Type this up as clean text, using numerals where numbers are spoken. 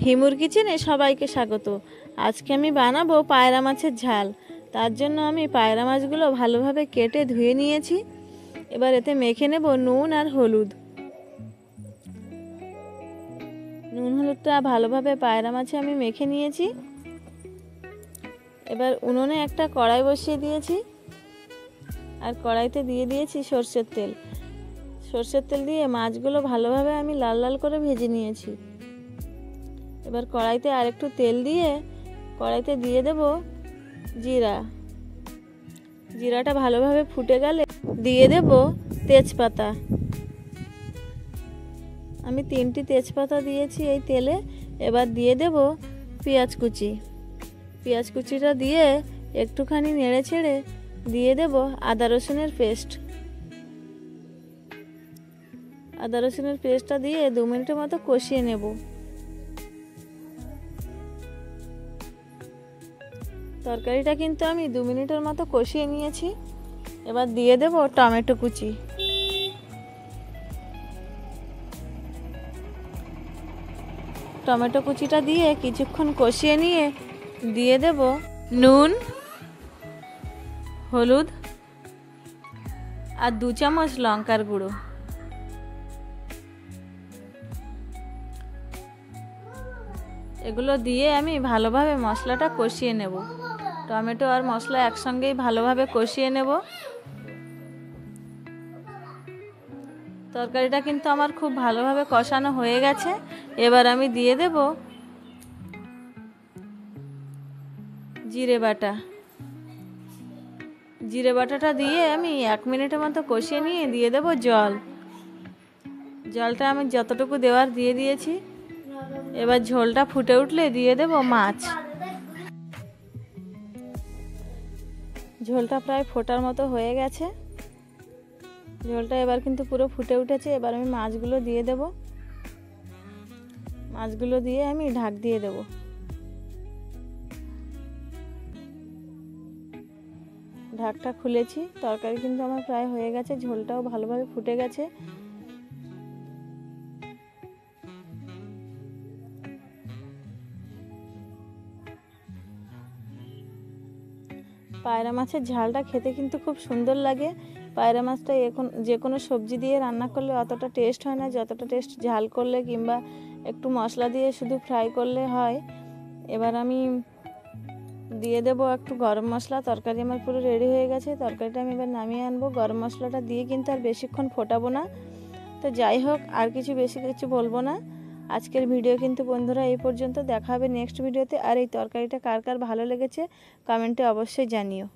হিমুর কিচেনে সবাইকে স্বাগত। আজকে আমি বানাবো পায়রা মাছের ঝাল। তার জন্য আমি পায়রা মাছগুলো ভালোভাবে কেটে ধুয়ে নিয়েছি। এবার এতে মেখে নেব নুন আর হলুদ। নুন হলুদটা ভালোভাবে পায়রা মাছে আমি মেখে নিয়েছি। এবার উনুনে একটা কড়াই বসিয়ে দিয়েছি আর কড়াইতে দিয়ে দিয়েছি সর্ষের তেল। সর্ষের তেল দিয়ে মাছগুলো ভালোভাবে আমি লাল লাল করে ভেজে নিয়েছি। এবার কড়াইতে আরেকটু তেল দিয়ে কড়াইতে দিয়ে দেব জিরা। জিরাটা ভালোভাবে ফুটে গেলে দিয়ে দেব তেজপাতা। আমি 3টি তেজপাতা দিয়েছি এই তেলে। এবার দিয়ে দেব পেঁয়াজ কুচি। পেঁয়াজ কুচিটা দিয়ে একটুখানি নেড়ে ছেড়ে দিয়ে দেব আদা রসুনের পেস্ট। আদা রসুনের পেস্টটা দিয়ে 2 মিনিটের মতো কষিয়ে নেব। তরকারিটা কিন্তু আমি 2 মিনিটের মতো কষিয়ে নিয়েছি। এবার দিয়ে দেব টমেটো কুচি। টমেটো কুচিটা দিয়ে কিছুক্ষণ কষিয়ে নিয়ে দিয়ে দেব নুন, হলুদ আর 2 চামচ লঙ্কার গুঁড়ো। এগুলো দিয়ে আমি ভালোভাবে মশলাটা কষিয়ে নেব। টমেটো আর মশলা একসঙ্গেই ভালোভাবে কষিয়ে নেব। তরকারিটা কিন্তু আমার খুব ভালোভাবে কষানো হয়ে গেছে। এবার আমি দিয়ে দেব জিরে বাটা। জিরে বাটাটা দিয়ে আমি 1 মিনিটের মতো কষিয়ে নিয়ে দিয়ে দেব জল। জলটা আমি যতটুকু দেওয়ার দিয়ে দিয়েছি। এবার ঝোলটা ফুটে উঠলে দিয়ে দেব মাছ। ঝোলটা প্রায় ফোটার মতো হয়ে গেছে। ঝোলটা এবার কিন্তু পুরো ফুটে উঠেছে। এবার আমি মাছগুলো দিয়ে দেব। মাছগুলো দিয়ে আমি ঢাক দিয়ে দেব। ঢাকটা খুলেছি। তরকারি কিন্তু আমার প্রায় হয়ে গেছে। ঝোলটাও ভালোভাবে ফুটে গেছে। পায়রা মাছের ঝালটা খেতে কিন্তু খুব সুন্দর লাগে। পায়রা মাছটা এখন যে কোনো সবজি দিয়ে রান্না করলে অতটা টেস্ট হয় না যতটা টেস্ট ঝাল করলে কিংবা একটু মশলা দিয়ে শুধু ফ্রাই করলে হয়। এবার আমি দিয়ে দেব একটু গরম মশলা। তরকারি আমার পুরো রেডি হয়ে গেছে। তরকারিটা আমি এবার নামিয়ে আনবো। গরম মশলাটা দিয়ে কিন্তু আর বেশিক্ষণ ফোটাবো না। তো যাই হোক, আর বেশি কিছু বলবো না। আজকের ভিডিও কিন্তু বন্ধুরা এই পর্যন্ত। দেখা হবে নেক্সট ভিডিওতে। আর এই তরকারিটা কার কার ভালো লেগেছে কমেন্টে অবশ্যই জানিও।